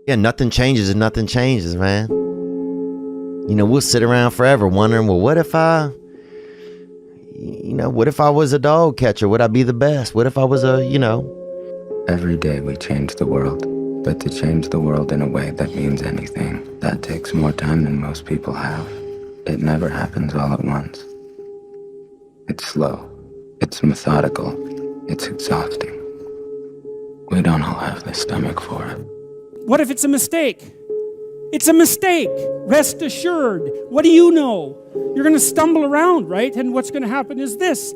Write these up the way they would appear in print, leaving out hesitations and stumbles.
Yeah, nothing changes and nothing changes, man. You know, we'll sit around forever wondering, well, what if I was a dog catcher? Would I be the best? What if I was Every day we change the world, but to change the world in a way that means anything, that takes more time than most people have. It never happens all at once. It's slow. It's methodical. It's exhausting. We don't all have the stomach for it. What if it's a mistake? It's a mistake. Rest assured. What do you know? You're going to stumble around, right? And what's going to happen is this.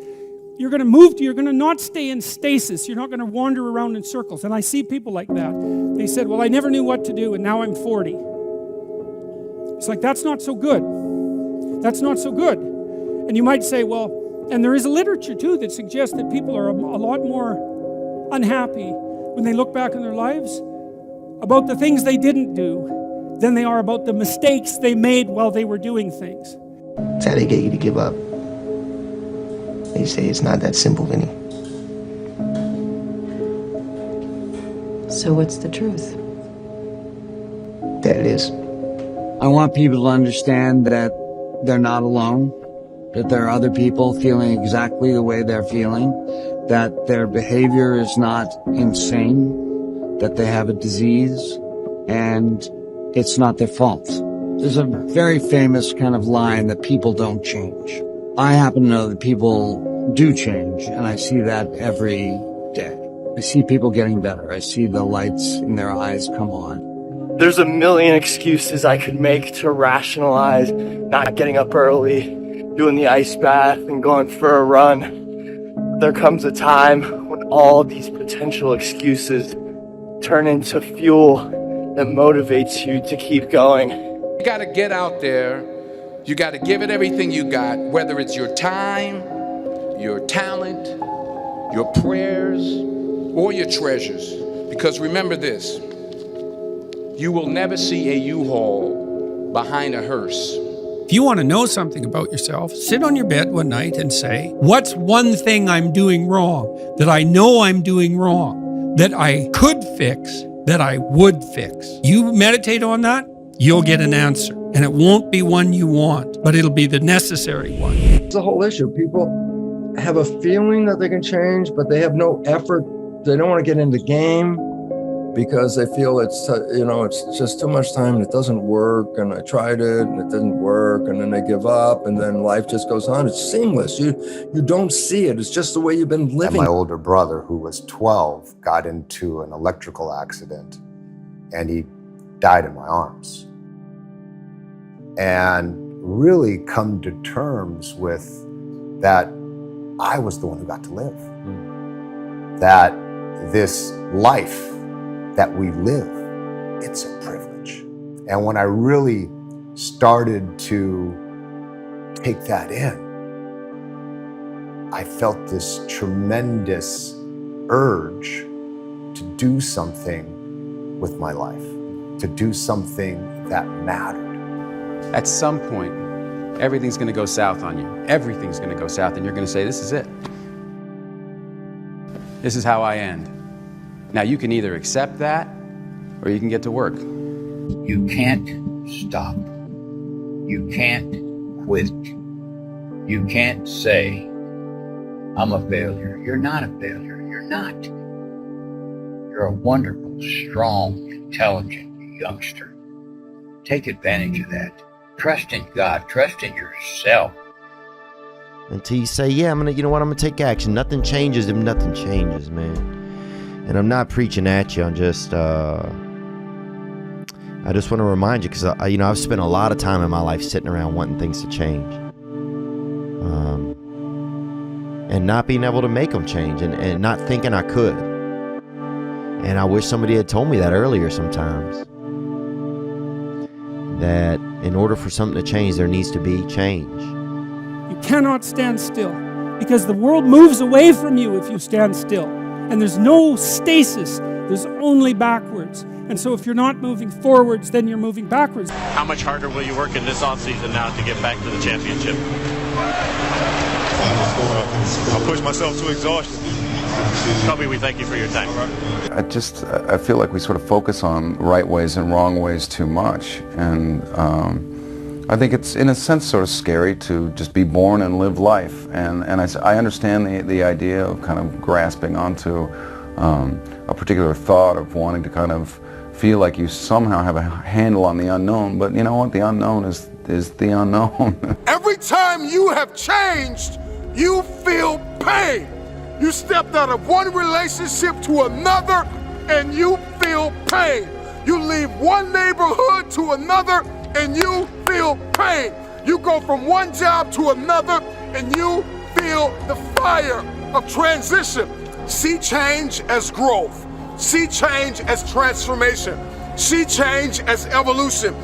You're going to not stay in stasis. You're not going to wander around in circles. And I see people like that. They said, well, I never knew what to do, and now I'm 40. It's like, that's not so good. That's not so good. And you might say, well, and there is a literature, too, that suggests that people are a lot more unhappy when they look back in their lives about the things they didn't do than they are about the mistakes they made while they were doing things. That's how they get you to give up. They say it's not that simple, Vinny. So what's the truth? That it is. I want people to understand that they're not alone, that there are other people feeling exactly the way they're feeling, that their behavior is not insane, that they have a disease, and it's not their fault. There's a very famous kind of line that people don't change. I happen to know that people do change, and I see that every day. I see people getting better. I see the lights in their eyes come on. There's a million excuses I could make to rationalize not getting up early, doing the ice bath, and going for a run. There comes a time when all these potential excuses turn into fuel that motivates you to keep going. You gotta get out there. You gotta give it everything you got, whether it's your time, your talent, your prayers, or your treasures. Because remember this, you will never see a U-Haul behind a hearse. If you want to know something about yourself, sit on your bed one night and say, what's one thing I'm doing wrong, that I know I'm doing wrong, that I could fix, that I would fix? You meditate on that, you'll get an answer. And it won't be one you want, but it'll be the necessary one. It's a whole issue. People have a feeling that they can change, but they have no effort. They don't want to get in the game because they feel it's just too much time and it doesn't work. And I tried it and it didn't work. And then they give up and then life just goes on. It's seamless. You don't see it. It's just the way you've been living. And my older brother, who was 12, got into an electrical accident and he died in my arms. And really come to terms with that I was the one who got to live. That this life that we live, it's a privilege. And when I really started to take that in, I felt this tremendous urge to do something with my life, to do something that mattered. At some point, everything's going to go south on you. Everything's going to go south, and you're going to say, this is it. This is how I end. Now, you can either accept that, or you can get to work. You can't stop. You can't quit. You can't say, I'm a failure. You're not a failure. You're not. You're a wonderful, strong, intelligent youngster. Take advantage of that. Trust in God. Trust in yourself. Until you say, yeah, I'm gonna take action. Nothing changes if nothing changes, man. And I'm not preaching at you. I'm just, I just want to remind you, because I've spent a lot of time in my life sitting around wanting things to change, and not being able to make them change, and not thinking I could. And I wish somebody had told me that earlier sometimes. That in order for something to change, there needs to be change. You cannot stand still, because the world moves away from you if you stand still. And there's no stasis, there's only backwards. And so if you're not moving forwards, then you're moving backwards. How much harder will you work in this offseason now to get back to the championship? I'll push myself to exhaustion. Kobe, we thank you for your time. I feel like we sort of focus on right ways and wrong ways too much, and I think it's in a sense sort of scary to just be born and live life, and I understand the idea of kind of grasping onto a particular thought of wanting to kind of feel like you somehow have a handle on the unknown, but you know what, the unknown is the unknown. Every time you have changed, you feel pain. You stepped out of one relationship to another and you feel pain. You leave one neighborhood to another and you feel pain. You go from one job to another and you feel the fire of transition. See change as growth. See change as transformation. See change as evolution.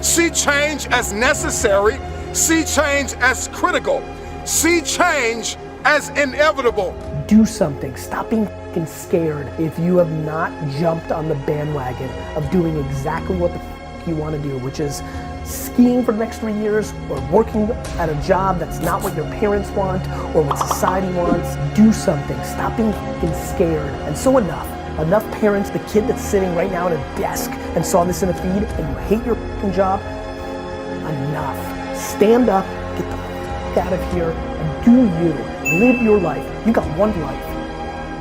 See change as necessary. See change as critical. See change as inevitable. Do something. Stop being fucking scared if you have not jumped on the bandwagon of doing exactly what the fuck you want to do, which is skiing for the next 3 years or working at a job that's not what your parents want or what society wants. Do something. Stop being fucking scared. And so enough parents, the kid that's sitting right now at a desk and saw this in a feed and you hate your fucking job, enough. Stand up, get the fuck out of here and do you. Live your life. You got one life.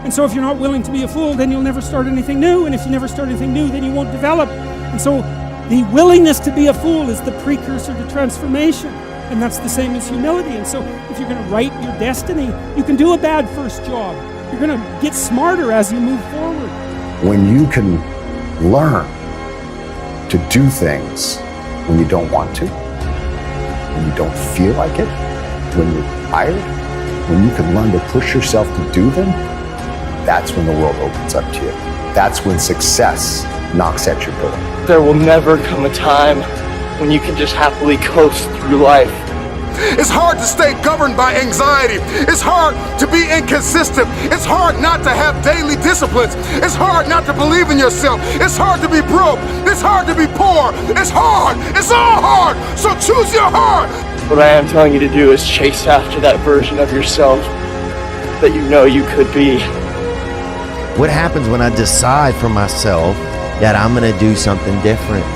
And so if you're not willing to be a fool, then you'll never start anything new. And if you never start anything new, then you won't develop. And so the willingness to be a fool is the precursor to transformation. And that's the same as humility. And so if you're going to write your destiny, you can do a bad first job. You're going to get smarter as you move forward. When you can learn to do things when you don't want to, when you don't feel like it, when you're tired, when you can learn to push yourself to do them, that's when the world opens up to you. That's when success knocks at your door. There will never come a time when you can just happily coast through life. It's hard to stay governed by anxiety. It's hard to be inconsistent. It's hard not to have daily disciplines. It's hard not to believe in yourself. It's hard to be broke. It's hard to be poor. It's hard. It's all hard. So choose your heart. What I am telling you to do is chase after that version of yourself that you know you could be. What happens when I decide for myself that I'm going to do something different?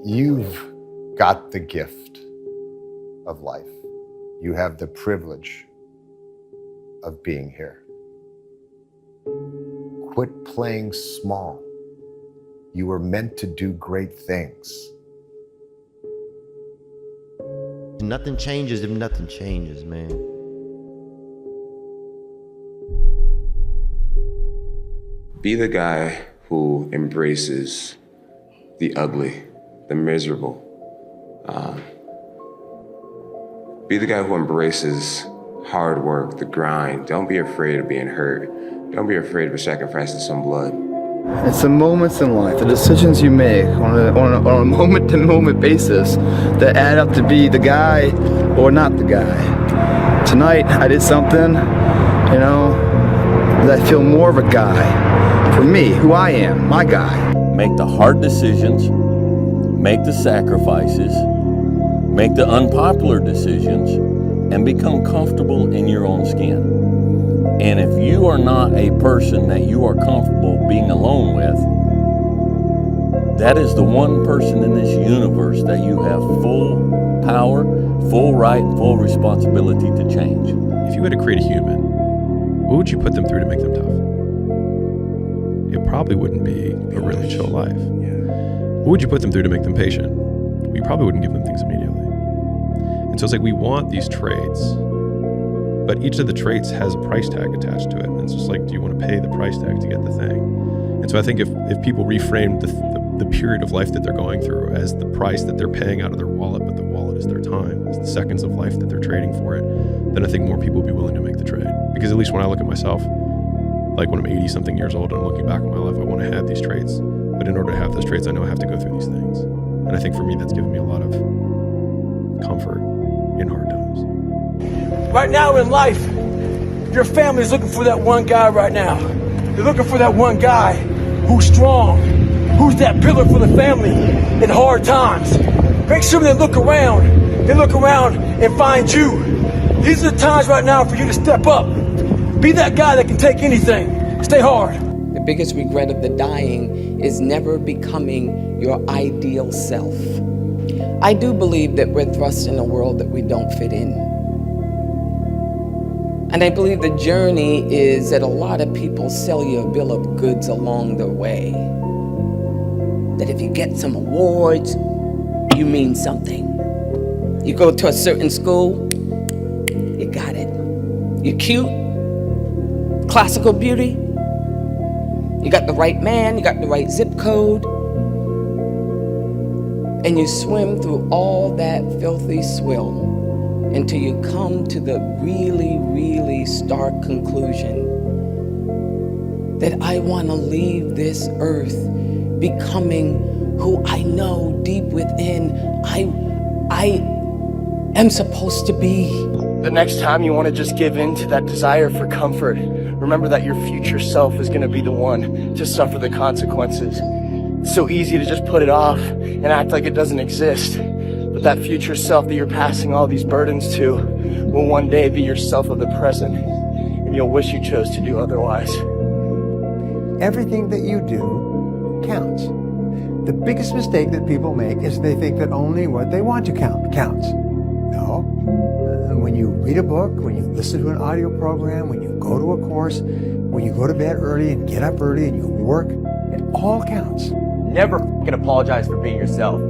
You've got the gift of life. You have the privilege of being here. Quit playing small. You were meant to do great things. Nothing changes if nothing changes, man. Be the guy who embraces the ugly, the miserable. Be the guy who embraces hard work, the grind. Don't be afraid of being hurt. Don't be afraid of sacrificing some blood. It's the moments in life, the decisions you make on a moment-to-moment basis that add up to be the guy or not the guy. Tonight, I did something, that I feel more of a guy. For me, who I am, my guy. Make the hard decisions, make the sacrifices, make the unpopular decisions, and become comfortable in your own skin. And if you are not a person that you are comfortable being alone with, that is the one person in this universe that you have full power, full right, and full responsibility to change. If you had to create a human, what would you put them through to make them tough? It probably wouldn't be a really chill life. What would you put them through to make them patient? You probably wouldn't give them things immediately. And so it's like we want these traits, but each of the traits has a price tag attached to it. And it's just like, do you want to pay the price tag to get the thing? And so I think if people reframe the period of life that they're going through as the price that they're paying out of their wallet, but the wallet is their time, is the seconds of life that they're trading for it, then I think more people will be willing to make the trade. Because at least when I look at myself, like when I'm 80 something years old and I'm looking back on my life, I want to have these traits. But in order to have those traits, I know I have to go through these things. And I think for me, that's given me a lot of comfort in hard times. Right now in life, your family's looking for that one guy right now. They're looking for that one guy who's strong, who's that pillar for the family in hard times. Make sure they look around and find you. These are the times right now for you to step up. Be that guy that can take anything. Stay hard. The biggest regret of the dying is never becoming your ideal self. I do believe that we're thrust in a world that we don't fit in. And I believe the journey is that a lot of people sell you a bill of goods along the way. That if you get some awards, you mean something. You go to a certain school, you got it. You're cute, classical beauty, you got the right man, you got the right zip code, and you swim through all that filthy swill until you come to the really, really stark conclusion that I want to leave this earth becoming who I know deep within I am supposed to be. The next time you want to just give in to that desire for comfort, remember that your future self is going to be the one to suffer the consequences. It's so easy to just put it off and act like it doesn't exist. But that future self that you're passing all these burdens to will one day be yourself of the present, and you'll wish you chose to do otherwise. Everything that you do counts. The biggest mistake that people make is they think that only what they want to count counts. No. When you read a book, when you listen to an audio program, when you go to a course, when you go to bed early and get up early and you work, it all counts. Never fucking apologize for being yourself.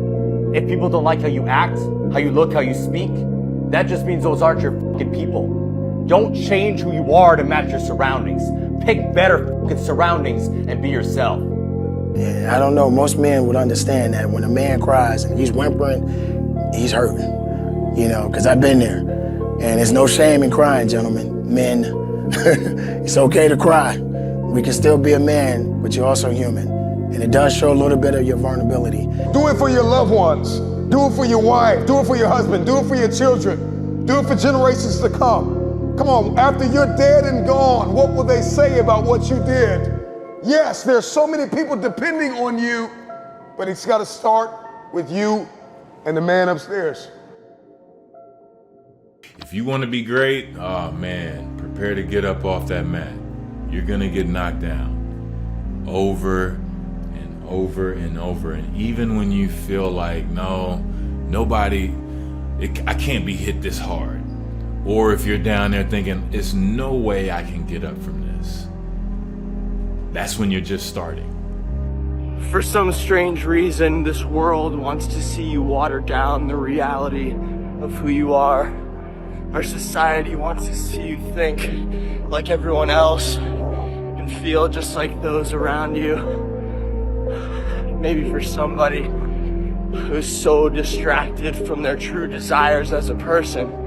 If people don't like how you act, how you look, how you speak, that just means those aren't your fucking people. Don't change who you are to match your surroundings. Pick better fucking surroundings and be yourself. Yeah, I don't know. Most men would understand that when a man cries and he's whimpering, he's hurting. You know, because I've been there. And there's no shame in crying, gentlemen. Men, it's okay to cry. We can still be a man, but you're also human. And it does show a little bit of your vulnerability. Do it for your loved ones. Do it for your wife. Do it for your husband. Do it for your children. Do it for generations to come. Come on, after you're dead and gone, what will they say about what you did? Yes, there's so many people depending on you, but it's got to start with you and the man upstairs. If you want to be great, oh man, prepare to get up off that mat. You're going to get knocked down over and over and over. And even when you feel like, no, I can't be hit this hard. Or if you're down there thinking, there's no way I can get up from this. That's when you're just starting. For some strange reason, this world wants to see you water down the reality of who you are. Our society wants to see you think like everyone else and feel just like those around you. Maybe for somebody who's so distracted from their true desires as a person,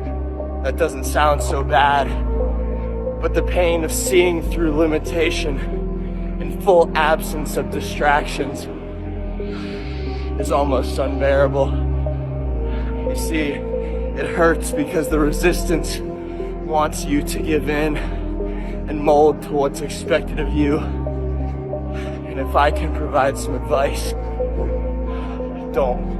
that doesn't sound so bad. But the pain of seeing through limitation in full absence of distractions is almost unbearable. You see, it hurts because the resistance wants you to give in and mold to what's expected of you. And if I can provide some advice, don't.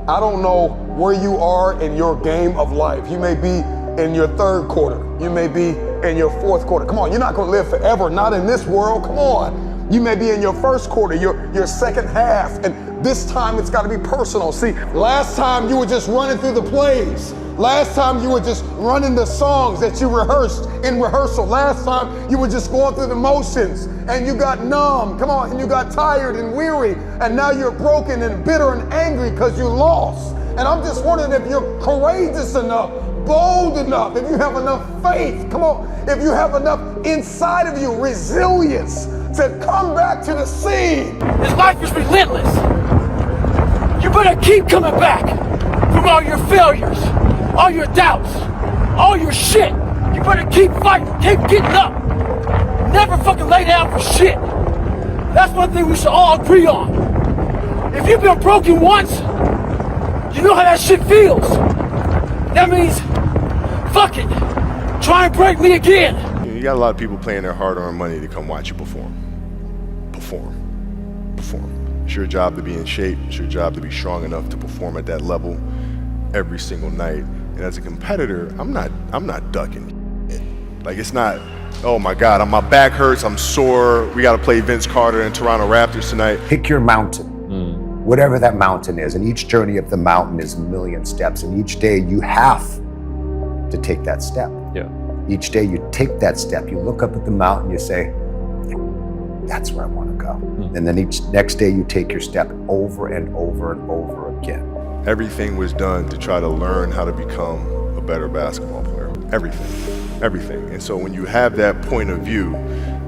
I don't know where you are in your game of life. You may be in your third quarter. You may be in your fourth quarter. Come on, you're not gonna live forever, not in this world, come on. You may be in your first quarter, your second half, and this time it's gotta be personal. See, last time you were just running through the plays. Last time you were just running the songs that you rehearsed in rehearsal. Last time you were just going through the motions and you got numb, come on, and you got tired and weary, and now you're broken and bitter and angry because you lost. And I'm just wondering if you're courageous enough, bold enough, if you have enough faith, come on, if you have enough inside of you, resilience to come back to the scene. This life is relentless. You better keep coming back from all your failures, all your doubts, all your shit. You better keep fighting, keep getting up. Never fucking lay down for shit. That's one thing we should all agree on. If you've been broken once, you know how that shit feels. That means, fuck it, try and break me again. You got a lot of people paying their hard-earned money to come watch you perform. It's your job to be in shape. It's your job to be strong enough to perform at that level every single night. And as a competitor, I'm not ducking. Like, it's not, oh my God, my back hurts, I'm sore, we gotta play Vince Carter and Toronto Raptors tonight. Pick your mountain, whatever that mountain is, and each journey of the mountain is a million steps, and each day you have to take that step. Yeah. Each day you take that step, you look up at the mountain, you say, that's where I want to go. And then each next day you take your step over and over and over again. Everything was done to try to learn how to become a better basketball player. Everything. And so when you have that point of view,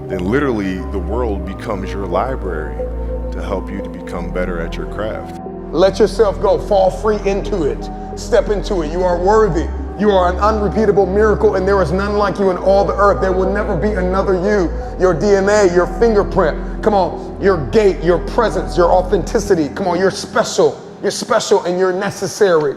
then literally the world becomes your library to help you to become better at your craft. Let yourself go, fall free into it, step into it. You are worthy. You are an unrepeatable miracle, and there is none like you in all the earth. There will never be another you. Your DNA, your fingerprint, come on, your gait, your presence, your authenticity. Come on, you're special. You're special and you're necessary.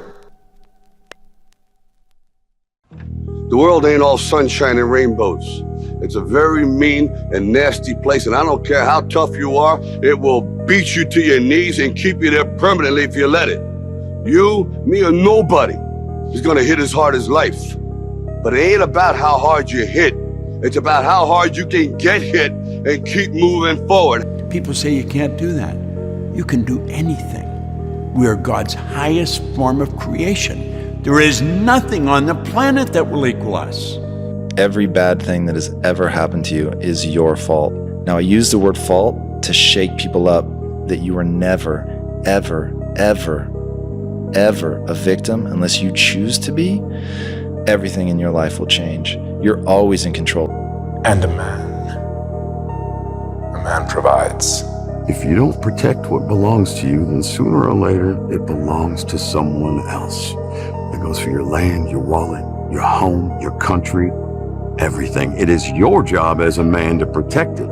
The world ain't all sunshine and rainbows. It's a very mean and nasty place, and I don't care how tough you are, it will beat you to your knees and keep you there permanently if you let it. You, me, or nobody is gonna hit as hard as life. But it ain't about how hard you hit. It's about how hard you can get hit and keep moving forward. People say you can't do that. You can do anything. We are God's highest form of creation. There is nothing on the planet that will equal us. Every bad thing that has ever happened to you is your fault. Now, I use the word fault to shake people up that you are never, ever, ever, ever a victim unless you choose to be. Everything in your life will change. You're always in control. And a man provides. If you don't protect what belongs to you, then sooner or later, it belongs to someone else. That goes for your land, your wallet, your home, your country, everything. It is your job as a man to protect it.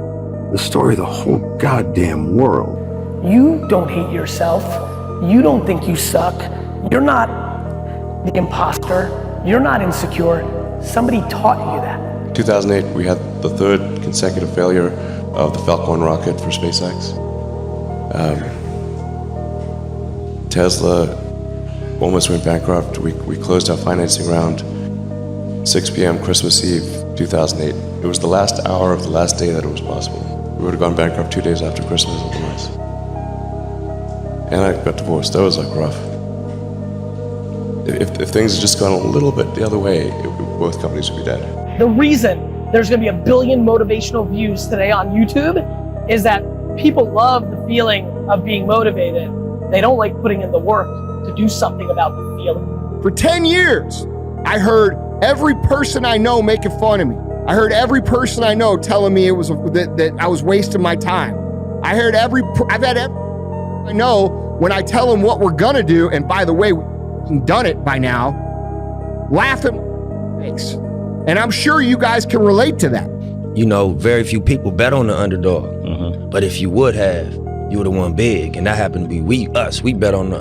The story of the whole goddamn world. You don't hate yourself. You don't think you suck. You're not the imposter. You're not insecure. Somebody taught you that. 2008, we had the third consecutive failure of the Falcon rocket for SpaceX. Tesla almost went bankrupt. We closed our financing round 6 p.m. Christmas Eve, 2008. It was the last hour of the last day that it was possible. We would have gone bankrupt 2 days after Christmas otherwise. And I got divorced. That was like rough. If things had just gone a little bit the other way, both companies would be dead. The reason there's gonna be 1 billion motivational views today on YouTube is that people love the feeling of being motivated. They don't like putting in the work to do something about the feeling. For 10 years, I heard every person I know making fun of me. I heard every person I know telling me that I was wasting my time. I've had every I know when I tell them what we're gonna do, and by the way, we've done it by now, laugh at my face. And I'm sure you guys can relate to that. You know, very few people bet on the underdog. But if you would have, you would have won big. And that happened to be we bet on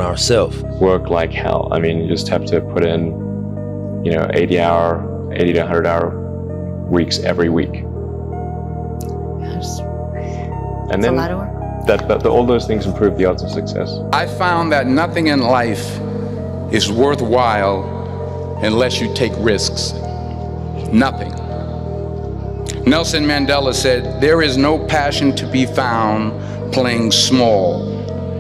ourselves. Work like hell. I mean, you just have to put in, 80 to 100 hour weeks every week. And then a lot of work. All those things improve the odds of success. I found that nothing in life is worthwhile unless you take risks. Nothing. Nelson Mandela said, "There is no passion to be found playing small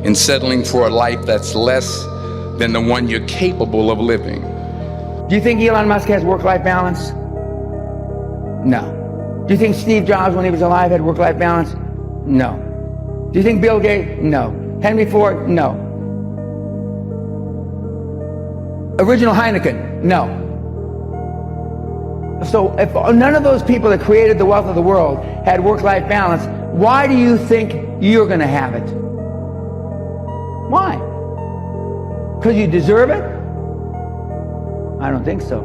and settling for a life that's less than the one you're capable of living." Do you think Elon Musk has work-life balance? No. Do you think Steve Jobs, when he was alive, had work-life balance? No. Do you think Bill Gates? No. Henry Ford? No. Original Heineken? No. So if none of those people that created the wealth of the world had work-life balance, why do you think you're going to have it? Why? Because you deserve it? I don't think so.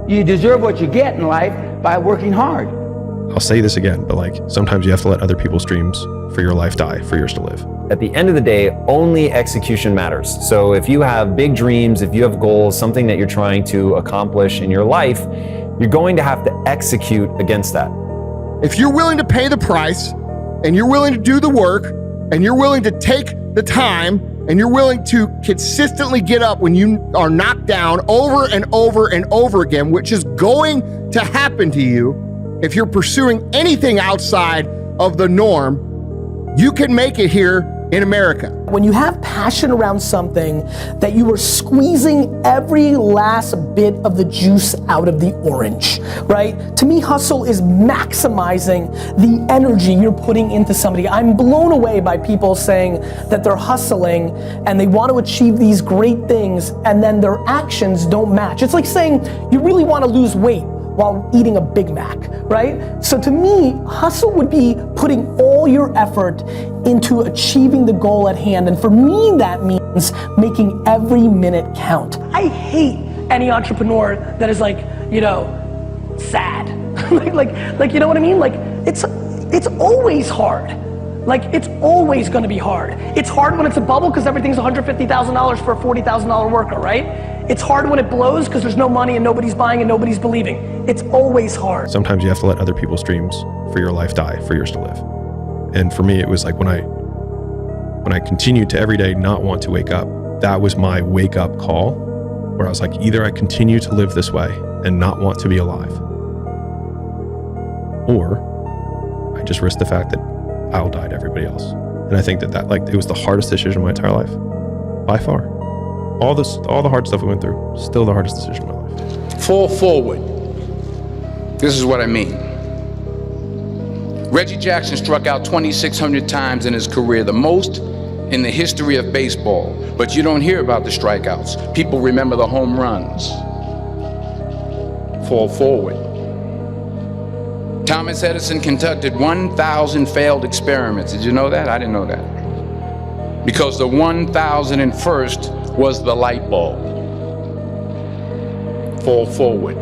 You deserve what you get in life by working hard. I'll say this again, but sometimes you have to let other people's dreams for your life die for yours to live. At the end of the day, only execution matters. So if you have big dreams, if you have goals, something that you're trying to accomplish in your life, you're going to have to execute against that. If you're willing to pay the price, and you're willing to do the work, and you're willing to take the time and you're willing to consistently get up when you are knocked down over and over and over again, which is going to happen to you if you're pursuing anything outside of the norm, you can make it here in America. When you have passion around something that you are squeezing every last bit of the juice out of the orange, right? To me, hustle is maximizing the energy you're putting into somebody. I'm blown away by people saying that they're hustling and they want to achieve these great things and then their actions don't match. It's like saying you really want to lose weight while eating a Big Mac, right? So to me, hustle would be putting all your effort into achieving the goal at hand. And for me, that means making every minute count. I hate any entrepreneur that is like, you know, sad. like, you know what I mean? Like, it's always hard. Like, it's always gonna be hard. It's hard when it's a bubble because everything's $150,000 for a $40,000 worker, right? It's hard when it blows because there's no money and nobody's buying and nobody's believing. It's always hard. Sometimes you have to let other people's dreams for your life die for yours to live. And for me, it was like when I continued to every day not want to wake up, that was my wake up call where I was like, either I continue to live this way and not want to be alive, or I just risk the fact that I'll die to everybody else. And I think that like, it was the hardest decision of my entire life, by far. All the hard stuff we went through, still the hardest decision of my life. Fall forward. This is what I mean. Reggie Jackson struck out 2,600 times in his career, the most in the history of baseball. But you don't hear about the strikeouts. People remember the home runs. Fall forward. Thomas Edison conducted 1,000 failed experiments. Did you know that? I didn't know that. Because the 1,001st was the light bulb. Fall forward.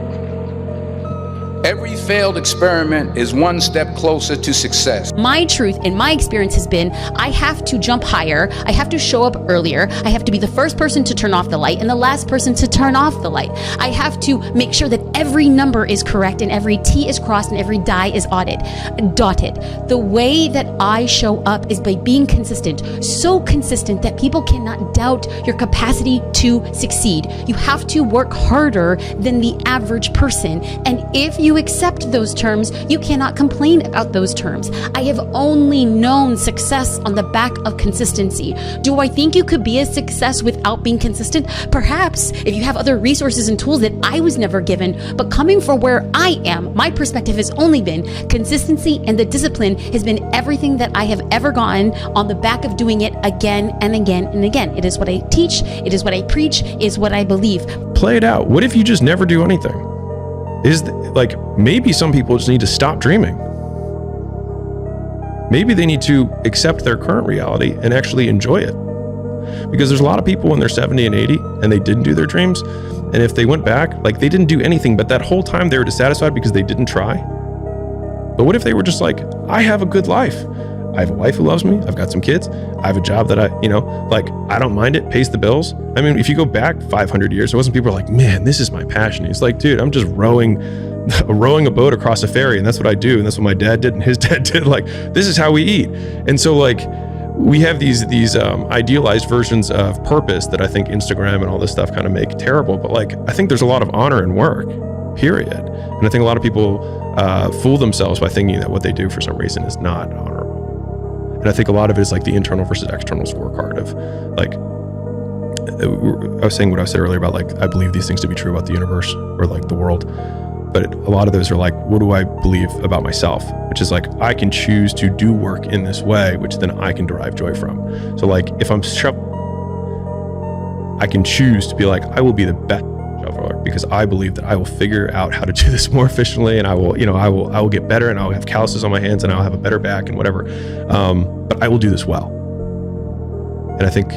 Every failed experiment is one step closer to success. My truth and my experience has been I have to jump higher, I have to show up earlier, I have to be the first person to turn off the light and the last person to turn off the light. I have to make sure that every number is correct and every T is crossed and every die is dotted. The way that I show up is by being consistent, so consistent that people cannot doubt your capacity to succeed. You have to work harder than the average person, and if you accept those terms, you cannot complain about those terms. I have only known success on the back of consistency. Do I think you could be a success without being consistent? Perhaps, if you have other resources and tools that I was never given, but coming from where I am, my perspective has only been consistency, and the discipline has been everything that I have ever gotten on the back of doing it again and again and again. It is what I teach, it is what I preach, it is what I believe. Play it out. What if you just never do anything? Like, maybe some people just need to stop dreaming. Maybe they need to accept their current reality and actually enjoy it. Because there's a lot of people when they're 70 and 80 and they didn't do their dreams. And if they went back, like, they didn't do anything, but that whole time they were dissatisfied because they didn't try. But what if they were just like, I have a good life. I have a wife who loves me. I've got some kids. I have a job that I don't mind it, pays the bills. I mean, if you go back 500 years, there wasn't people like, man, this is my passion. He's like, dude, I'm just rowing a boat across a ferry, and that's what I do, and that's what my dad did and his dad did. Like, this is how we eat. And so, like, we have these idealized versions of purpose that I think Instagram and all this stuff kind of make terrible. But, like, I think there's a lot of honor in work, period. And I think a lot of people fool themselves by thinking that what they do for some reason is not honorable. And I think a lot of it is like the internal versus external scorecard of, like, I was saying what I said earlier about, like, I believe these things to be true about the universe or, like, the world. But a lot of those are like, what do I believe about myself? Which is like, I can choose to do work in this way, which then I can derive joy from. So, like, if I'm I can choose to be like, I will be the best shoveler because I believe that I will figure out how to do this more efficiently, and I will get better, and I'll have calluses on my hands, and I'll have a better back and whatever. But I will do this well. And I think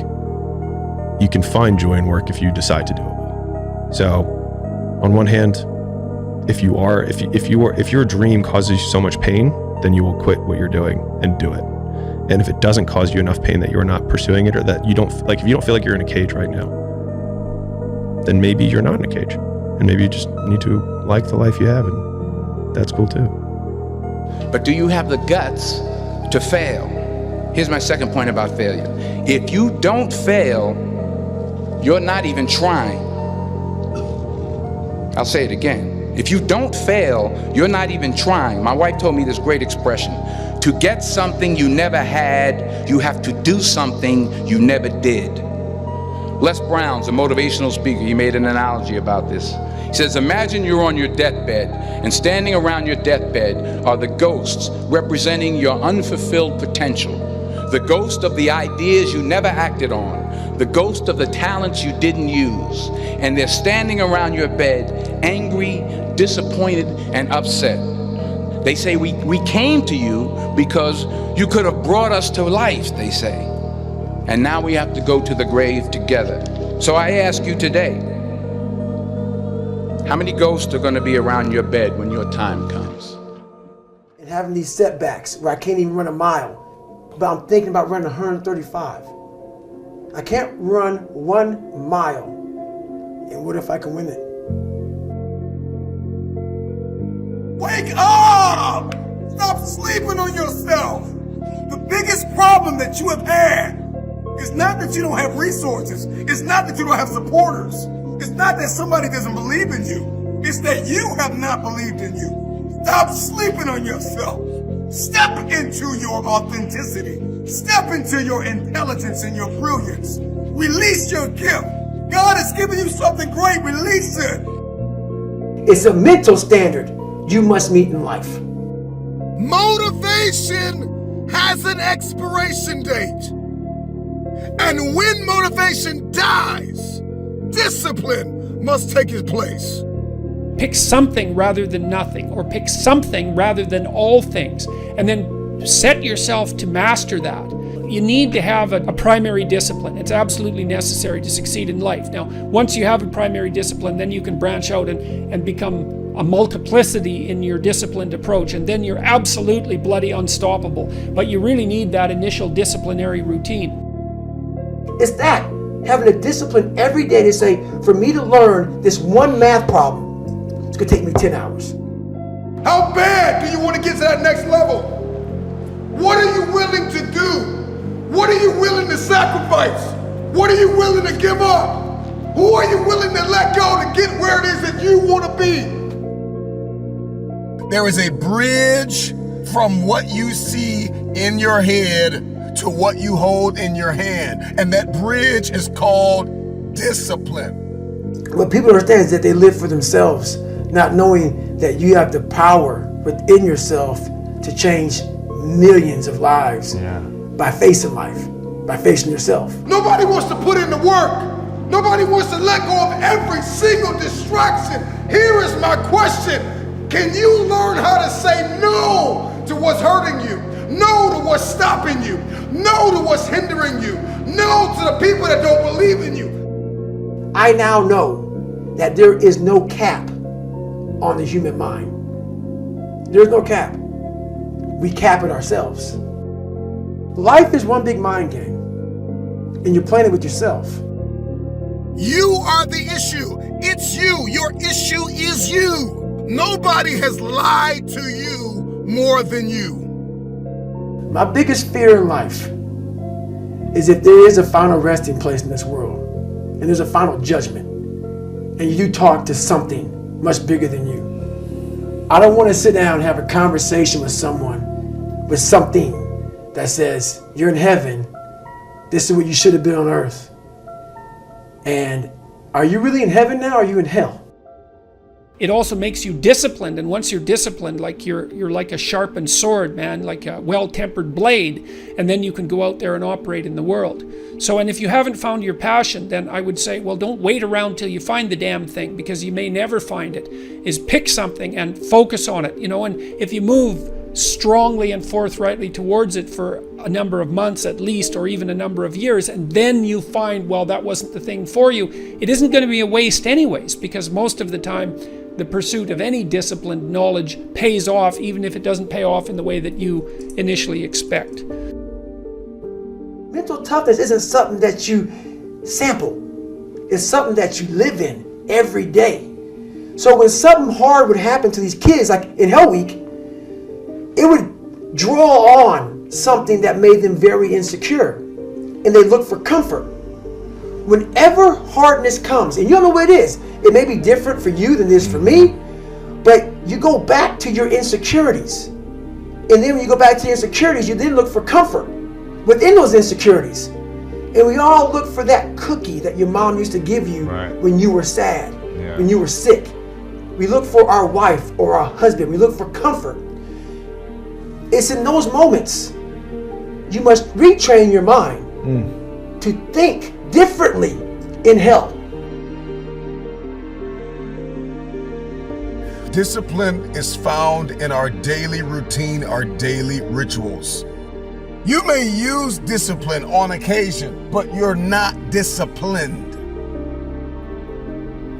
you can find joy in work if you decide to do it well. So, on one hand, if your dream causes you so much pain, then you will quit what you're doing and do it. And if it doesn't cause you enough pain that you're not pursuing it, or that you don't, like, if you don't feel like you're in a cage right now, then maybe you're not in a cage, and maybe you just need to like the life you have, and that's cool too. But do you have the guts to fail? Here's my second point about failure. If you don't fail, you're not even trying. I'll say it again. If you don't fail, you're not even trying. My wife told me this great expression. To get something you never had, you have to do something you never did. Les Brown's a motivational speaker. He made an analogy about this. He says, imagine you're on your deathbed, and standing around your deathbed are the ghosts representing your unfulfilled potential. The ghost of the ideas you never acted on, the ghost of the talents you didn't use, and they're standing around your bed, angry, disappointed, and upset. They say, we came to you because you could have brought us to life, they say. And now we have to go to the grave together. So I ask you today, how many ghosts are going to be around your bed when your time comes? And having these setbacks where I can't even run a mile, but I'm thinking about running 135. I can't run 1 mile. And what if I can win it? Wake up! Stop sleeping on yourself. The biggest problem that you have had is not that you don't have resources. It's not that you don't have supporters. It's not that somebody doesn't believe in you. It's that you have not believed in you. Stop sleeping on yourself. Step into your authenticity. Step into your intelligence and your brilliance. Release your gift. God has given you something great. Release it. It's a mental standard you must meet in life. Motivation has an expiration date. And when motivation dies, discipline must take its place. Pick something rather than nothing, or pick something rather than all things, and then set yourself to master that. You need to have a primary discipline. It's absolutely necessary to succeed in life. Now, once you have a primary discipline, then you can branch out and become a multiplicity in your disciplined approach, and then you're absolutely bloody unstoppable. But you really need that initial disciplinary routine. It's that, having a discipline every day to say, for me to learn this one math problem, it's gonna take me 10 hours. How bad do you want to get to that next level? What are you willing to do? What are you willing to sacrifice? What are you willing to give up? Who are you willing to let go to get where it is that you want to be? There is a bridge from what you see in your head to what you hold in your hand. And that bridge is called discipline. What people understand is that they live for themselves, not knowing that you have the power within yourself to change millions of lives by facing life, by facing yourself. Nobody wants to put in the work. Nobody wants to let go of every single distraction. Here is my question. Can you learn how to say no to what's hurting you? No to what's stopping you? No to what's hindering you? No to the people that don't believe in you? I now know that there is no cap on the human mind. There's no cap. We cap it ourselves. Life is one big mind game, and you're playing it with yourself. You are the issue. It's you. Your issue is you. Nobody has lied to you more than you. My biggest fear in life is if there is a final resting place in this world, and there's a final judgment, and you talk to something much bigger than you. I don't want to sit down and have a conversation with someone with something that says, you're in heaven, this is what you should have been on earth. And are you really in heaven now, or are you in hell? It also makes you disciplined, and once you're disciplined, like you're like a sharpened sword, man, like a well-tempered blade, and then you can go out there and operate in the world. So, and if you haven't found your passion, then I would say, well, don't wait around till you find the damn thing, because you may never find it. Is pick something and focus on it, and if you move strongly and forthrightly towards it for a number of months at least, or even a number of years, and then you find, well, that wasn't the thing for you, it isn't going to be a waste anyways, because most of the time, the pursuit of any disciplined knowledge pays off, even if it doesn't pay off in the way that you initially expect. Mental toughness isn't something that you sample. It's something that you live in every day. So when something hard would happen to these kids, like in Hell Week, it would draw on something that made them very insecure, and they look for comfort. Whenever hardness comes, and you don't know what it is, it may be different for you than it is for me, but you go back to your insecurities. And then when you go back to your insecurities, you then look for comfort within those insecurities. And we all look for that cookie that your mom used to give you when you were sad, when you were sick. We look for our wife or our husband. We look for comfort. It's in those moments you must retrain your mind to think differently in hell. Discipline is found in our daily routine, our daily rituals. You may use discipline on occasion, but you're not disciplined.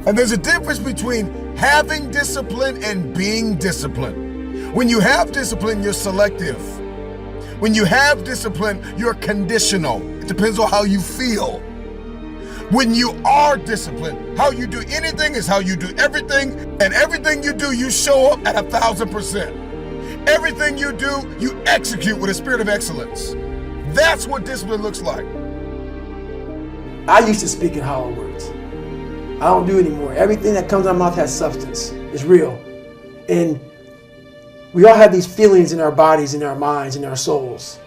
And there's a difference between having discipline and being disciplined. When you have discipline, you're selective. When you have discipline, you're conditional. It depends on how you feel. When you are disciplined, how you do anything is how you do everything, and everything you do, you show up at 1,000%. Everything you do, you execute with a spirit of excellence. That's what discipline looks like. I used to speak in hollow words. I don't do it anymore. Everything that comes out of my mouth has substance. It's real. And we all have these feelings in our bodies, in our minds, in our souls.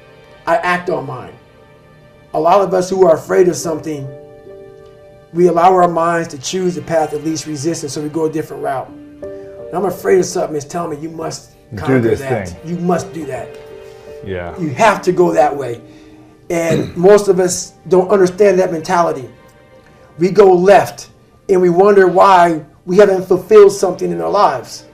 I act on mine. A lot of us who are afraid of something, we allow our minds to choose the path of least resistance, so we go a different route. When I'm afraid of something, it's telling me you must conquer this that. thing. You must do that. Yeah. You have to go that way. And most of us don't understand that mentality. We go left and we wonder why we haven't fulfilled something in our lives.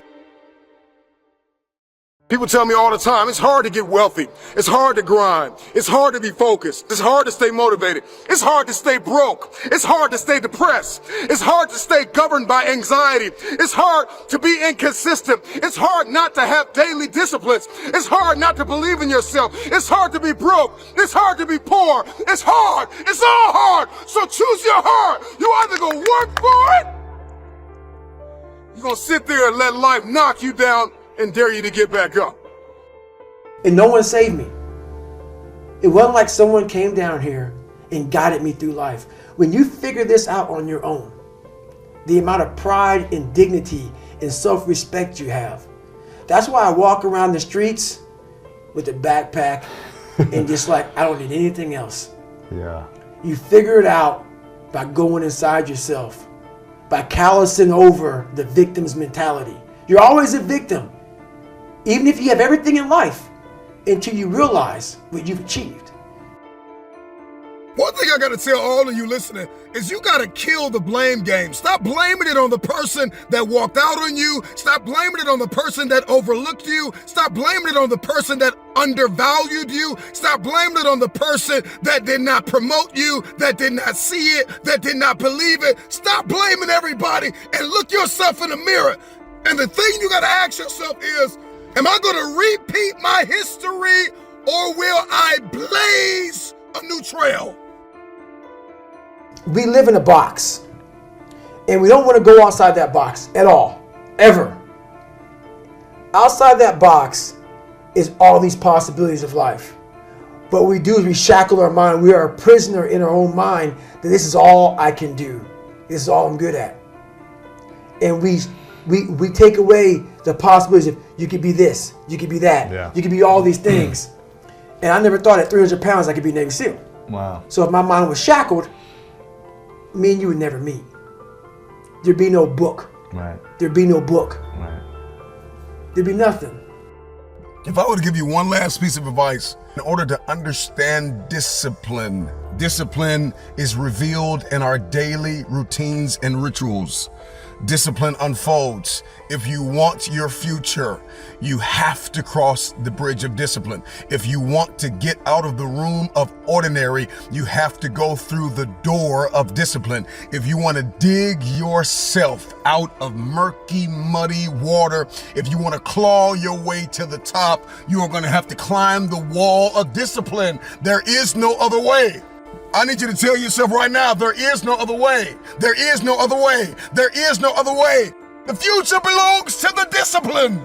People tell me all the time, it's hard to get wealthy. It's hard to grind. It's hard to be focused. It's hard to stay motivated. It's hard to stay broke. It's hard to stay depressed. It's hard to stay governed by anxiety. It's hard to be inconsistent. It's hard not to have daily disciplines. It's hard not to believe in yourself. It's hard to be broke. It's hard to be poor. It's hard. It's all hard. So choose your heart. You either gonna work for it, you're gonna sit there and let life knock you down and dare you to get back up. And no one saved me. It wasn't like someone came down here and guided me through life. When you figure this out on your own, the amount of pride and dignity and self-respect you have. That's why I walk around the streets with a backpack and just like, I don't need anything else. Yeah. You figure it out by going inside yourself, by callousing over the victim's mentality. You're always a victim. Even if you have everything in life, until you realize what you've achieved. One thing I gotta tell all of you listening is you gotta kill the blame game. Stop blaming it on the person that walked out on you. Stop blaming it on the person that overlooked you. Stop blaming it on the person that undervalued you. Stop blaming it on the person that did not promote you, that did not see it, that did not believe it. Stop blaming everybody and look yourself in the mirror. And the thing you gotta ask yourself is, am I gonna repeat my history or will I blaze a new trail? We live in a box and we don't want to go outside that box at all, ever. Outside that box is all these possibilities of life. What we do is we shackle our mind. We are a prisoner in our own mind that this is all I can do. This is all I'm good at. And we take away the possibilities of you could be this, you could be that, you could be all these things. And I never thought at 300 pounds I could be Navy SEAL. Wow. So if my mind was shackled, me and you would never meet. There'd be no book. Right. There'd be no book. Right. There'd be nothing. If I were to give you one last piece of advice, in order to understand discipline, discipline is revealed in our daily routines and rituals. Discipline unfolds. If you want your future, you have to cross the bridge of discipline. If you want to get out of the room of ordinary, you have to go through the door of discipline. If you want to dig yourself out of murky, muddy water, if you want to claw your way to the top, you are going to have to climb the wall of discipline. There is no other way. I need you to tell yourself right now, there is no other way. There is no other way. There is no other way. The future belongs to the disciplined.